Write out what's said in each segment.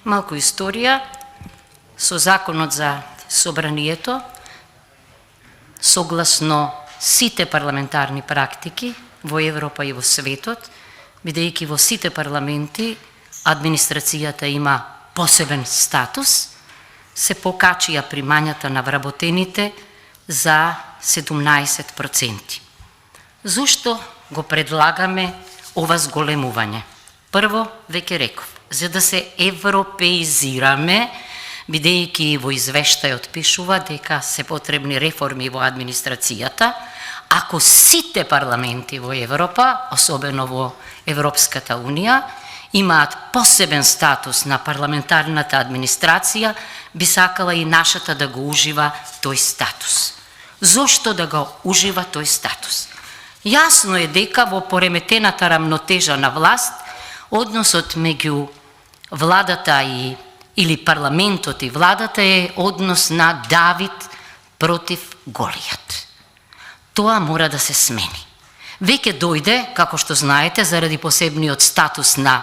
Малку историја. Со законот за собранието, согласно сите парламентарни практики во Европа и во светот, бидејќи во сите парламенти администрацијата има посебен статус, се покачија примањата на вработените за 17%. Зошто го предлагаме ова зголемување? Прво, веќе реков, за да се европеизираме, бидејќи во извештајот пишува дека се потребни реформи во администрацијата, ако сите парламенти во Европа, особено во Европската Унија, имаат посебен статус на парламентарната администрација, би сакала и нашата да го ужива тој статус. Зошто да го ужива тој статус? Јасно е дека во пореметената рамнотежа на власт, односот меѓу владата или парламентот и владата е однос на Давид против Голијат. Тоа мора да се смени. Веќе дојде, како што знаете, заради посебниот статус на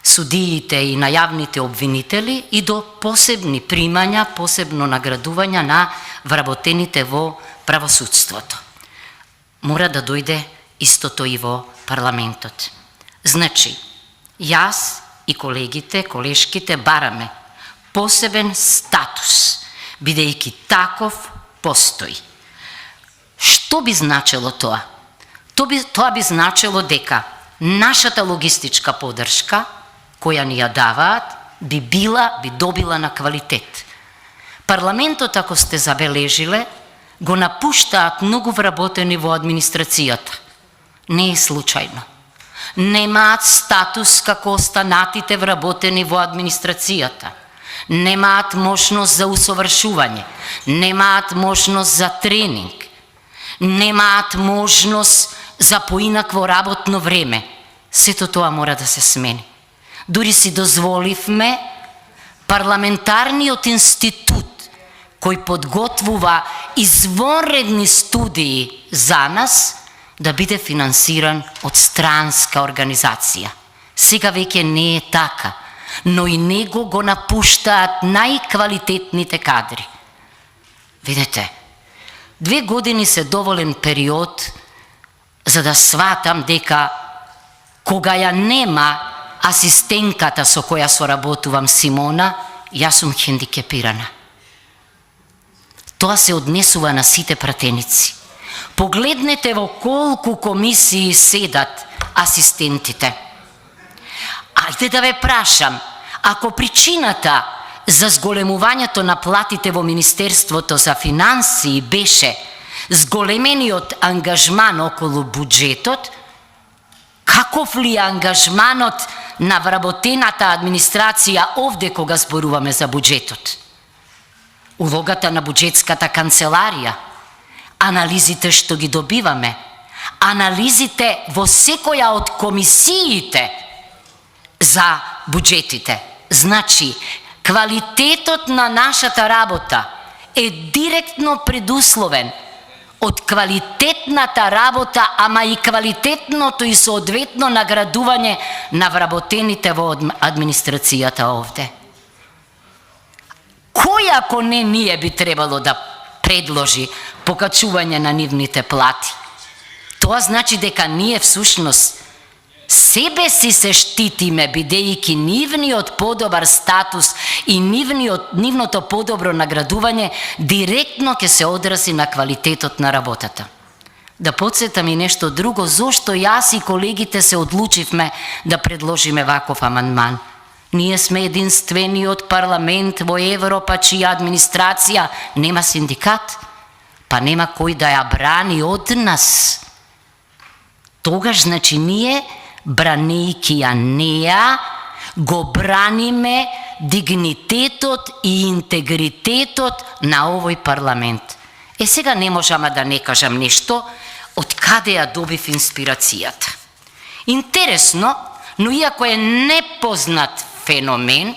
судиите и на јавните обвинители и до посебни примања, посебно наградување на вработените во правосудството. Мора да дојде истото и во парламентот. Значи, јас и колегите, колешките бараме посебен статус, бидејќи таков постои. Што би значело тоа? Тоа би значело дека нашата логистичка подршка, која ни ја даваат, би добила на квалитет. Парламентот, ако сте забележиле, го напуштаат многу вработени во администрацијата. Не е случајно. Немаат статус како останатите вработени во администрацијата. Немаат можност за усовршување, немаат можност за тренинг, немаат можност за поинакво работно време. Сето тоа мора да се смени. Дури си дозволивме парламентарниот институт, кој подготвува извонредни студии за нас, да биде финансиран од странска организација. Сега веќе не е така, но и него го напуштаат најквалитетните кадри. Видете, 2 години се доволен период за да сватам дека кога ја нема асистенката со која соработувам Симона, јас сум хендикепирана. Тоа се однесува на сите пратеници. Погледнете во колку комисии седат асистентите. Ајде да ве прашам, ако причината за зголемувањето на платите во Министерството за финансии беше зголемениот ангажман околу буџетот, каков ли е ангажманот на вработената администрација овде кога зборуваме за буџетот? Улогата на буџетската канцеларија, анализите што ги добиваме, анализите во секоја од комисиите за буџетите. Значи, квалитетот на нашата работа е директно предусловен од квалитетната работа, ама и квалитетното и соодветно наградување на вработените во администрацијата овде. Кој ако не ние би требало да предложи покачување на нивните плати? Тоа значи дека ние всушност себе си се штитиме, бидејќи нивниот подобар статус и нивното подобро наградување директно ќе се одрази на квалитетот на работата. Да подсетам и нешто друго, зошто јас и колегите се одлучивме да предложиме ваков амандман. Ние сме единствениот парламент во Европа чија администрација нема синдикат, па нема кој да ја брани од нас. Тогаш, значи, ние, бранејќи ја неа, го браниме дигнитетот и интегритетот на овој парламент. Сега не можам да не кажам нешто од каде ја добив инспирацијата. Интересно, но иако е непознат феномен,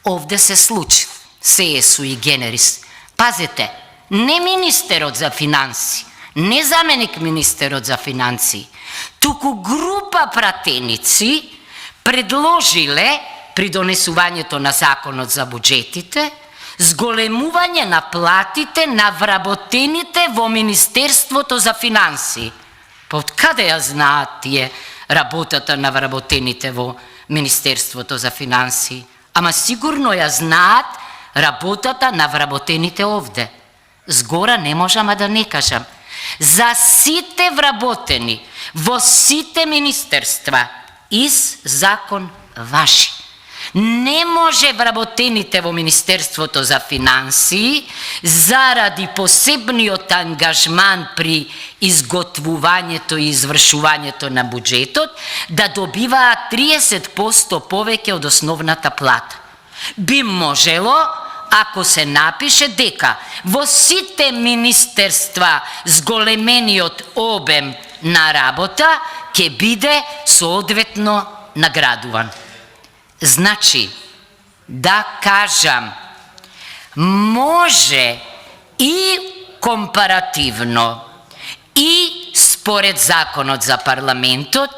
овде се случи. Се е суи генерис. Пазете, не министерот за финанси, не заменик министерот за финанси, туку група пратеници предложиле при донесувањето на законот за буџетите, зголемување на платите на вработените во Министерството за финансии. Па од каде ја знаат тие работата на вработените во Министерството за финансии? Ама сигурно ја знаат работата на вработените овде. Згора не можам да не кажам. За сите вработени во сите министерства из закон важи. Не може вработените во Министерството за финансии заради посебниот ангажман при изготвувањето и извршувањето на буџетот да добиваат 30% повеќе од основната плата. Би можело ако се напише дека во сите министерства зголемениот обем на работа ќе биде соодветно наградуван. Значи, да кажам, може и компаративно и според законот за парламентот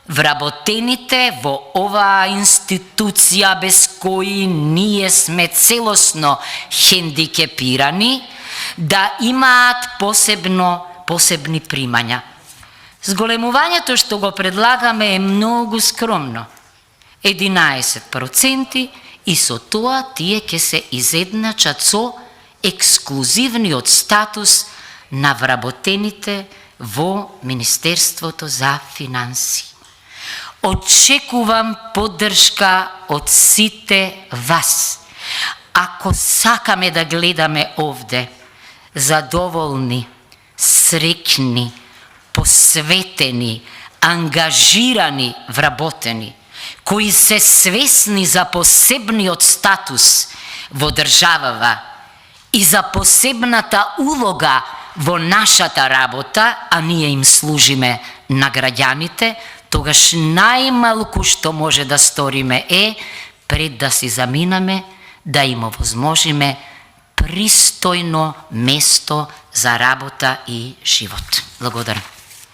вработените во оваа институција без кои ние сме целосно хендикепирани да имаат посебни примања. Зголемувањето што го предлагаме е многу скромно. 11% и со тоа тие ќе се изедначат со ексклузивниот статус на вработените во Министерството за финансии. Очекувам поддршка од сите вас. Ако сакаме да гледаме овде задоволни, среќни, посветени, ангажирани вработени, кои се свесни за посебниот статус во државава и за посебната улога во нашата работа, а ние им служиме на граѓаните, тогаш најмалку што може да сториме е, пред да си заминаме, да им овозможиме пристојно место за работа и живот. Благодарам.